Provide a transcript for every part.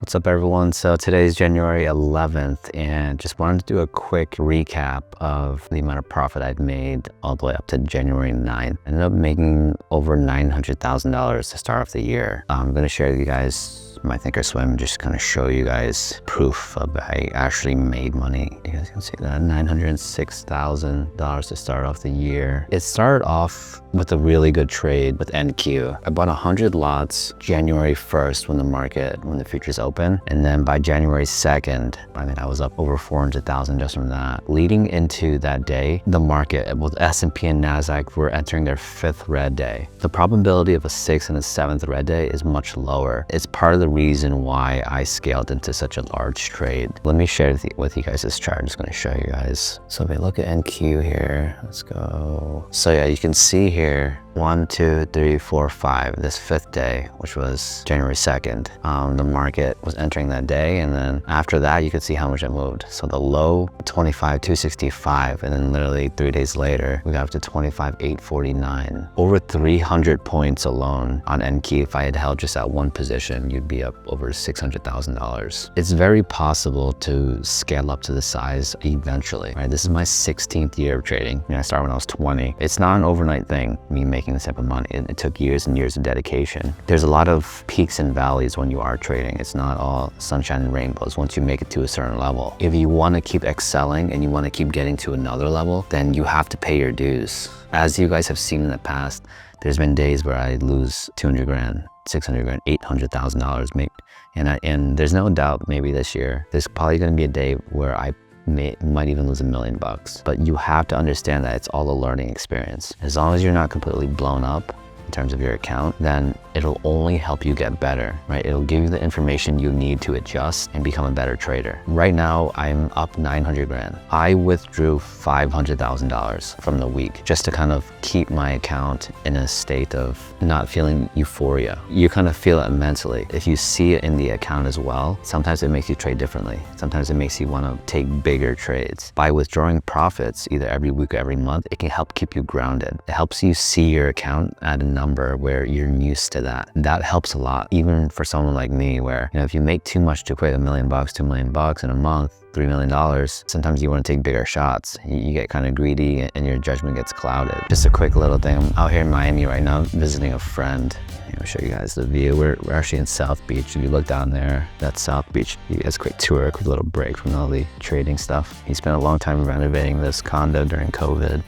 What's up, everyone? So today is January 11th, and just wanted to do a quick recap of the amount of profit I've made all the way up to January 9th. I ended up making over $900,000 to start off the year. I'm going to share with you guys my Thinkorswim, just kind of show you guys proof of I actually made money. You guys can see that $906,000 to start off the year. It started off with a really good trade with NQ. I bought 100 lots January 1st when the futures open. And then by January 2nd, I was up over 400,000 just from that. Leading into that day, the market, both S&P and NASDAQ were entering their 5th red day. The probability of a 6th and a 7th red day is much lower. It's part of the reason why I scaled into such a large trade. Let me share with you guys this chart. I'm just gonna show you guys. So if we look at NQ here, let's go. So yeah, you can see here, 1, 2, 3, 4, 5, this 5th day, which was January 2nd. The market was entering that day, and then after that, you could see how much it moved. So the low, 25,265, and then literally 3 days later, we got up to 25,849. Over 300 points alone on NQ. If I had held just at one position, you'd be up over $600,000. It's very possible to scale up to the size eventually, right? This is my 16th year of trading. I started when I was 20. It's not an overnight thing, me making this type of money. It took years and years of dedication. There's a lot of peaks and valleys when you are trading. It's not all sunshine and rainbows once you make it to a certain level. If you want to keep excelling and you want to keep getting to another level, then you have to pay your dues. As you guys have seen in the past, there's been days where I lose 200 grand, 600 grand, $800,000 maybe. And there's no doubt maybe this year, there's probably going to be a day where I might even lose $1 million. But you have to understand that it's all a learning experience. As long as you're not completely blown up in terms of your account, then it'll only help you get better, right? It'll give you the information you need to adjust and become a better trader. Right now, I'm up 900 grand. I withdrew $500,000 from the week just to kind of keep my account in a state of not feeling euphoria. You kind of feel it mentally. If you see it in the account as well, sometimes it makes you trade differently. Sometimes it makes you want to take bigger trades. By withdrawing profits either every week or every month, it can help keep you grounded. It helps you see your account at a number where you're used to that. That helps a lot, even for someone like me, where if you make too much to equate $1 million, $2 million in a month, $3 million, sometimes you want to take bigger shots. You get kind of greedy and your judgment gets clouded. Just a quick little thing. I'm out here in Miami right now visiting a friend. I'll show you guys the view. We're actually in South Beach. If you look down there, that's South Beach. You guys, quick tour, a quick little break from all the trading stuff. He spent a long time renovating this condo during COVID.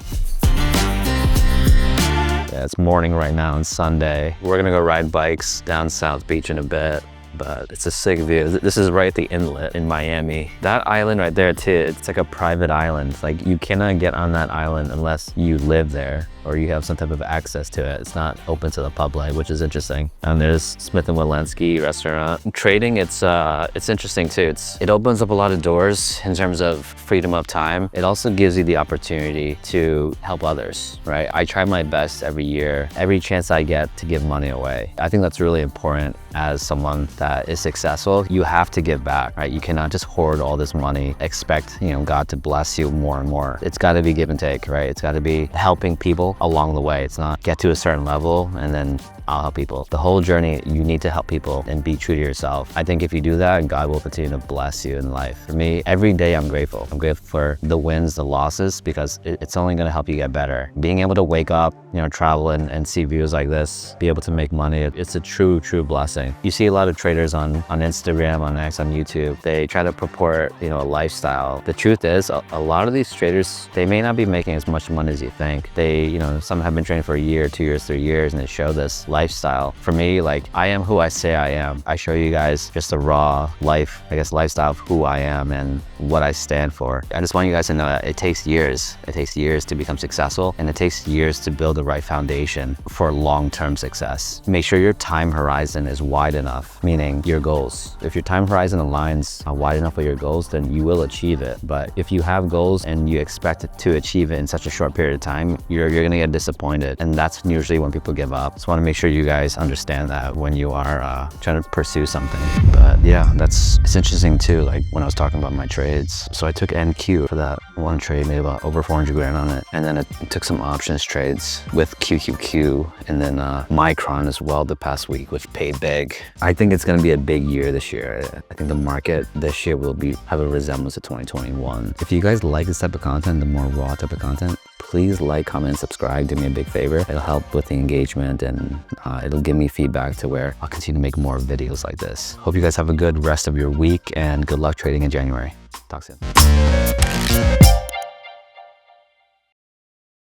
Yeah, it's morning right now on Sunday. We're gonna go ride bikes down South Beach in a bit, but it's a sick view. This is right at the inlet in Miami. That island right there too, it's like a private island. Like you cannot get on that island unless you live there or you have some type of access to it. It's not open to the public, which is interesting. And there's Smith & Wollensky restaurant. Trading, it's interesting too. It opens up a lot of doors in terms of freedom of time. It also gives you the opportunity to help others, right? I try my best every year, every chance I get to give money away. I think that's really important as someone that is successful. You have to give back, right? You cannot just hoard all this money, expect God to bless you more and more. It's got to be give and take, right? It's got to be helping people along the way. It's not get to a certain level and then I'll help people. The whole journey, you need to help people and be true to yourself. I think if you do that, God will continue to bless you in life. For me, every day I'm grateful. I'm grateful for the wins, the losses, because it's only gonna help you get better. Being able to wake up, travel and see views like this, be able to make money, it's a true blessing. You see a lot of traders on Instagram, on X, on YouTube, they try to purport, a lifestyle. The truth is, a lot of these traders, they may not be making as much money as you think. They, some have been trading for a year, 2 years, 3 years, and they show this lifestyle. For me, I am who I say I am. I show you guys just a raw lifestyle of who I am and what I stand for. I just want you guys to know that it takes years. It takes years to become successful, and it takes years to build the right foundation for long-term success. Make sure your time horizon is wide enough, meaning your goals. If your time horizon aligns wide enough with your goals, then you will achieve it. But if you have goals and you expect to achieve it in such a short period of time, you're gonna get disappointed. And that's usually when people give up. Just wanna make sure sure you guys understand that when you are trying to pursue something. But yeah, it's interesting too, like when I was talking about my trades. So I took NQ for that one trade, made about over 400 grand on it. And then I took some options trades with QQQ and then Micron as well the past week, which paid big. I think it's gonna be a big year this year. I think the market this year will have a resemblance to 2021. If you guys like this type of content, the more raw type of content, please like, comment, and subscribe. Do me a big favor. It'll help with the engagement and it'll give me feedback to where I'll continue to make more videos like this. Hope you guys have a good rest of your week and good luck trading in January. Talk soon.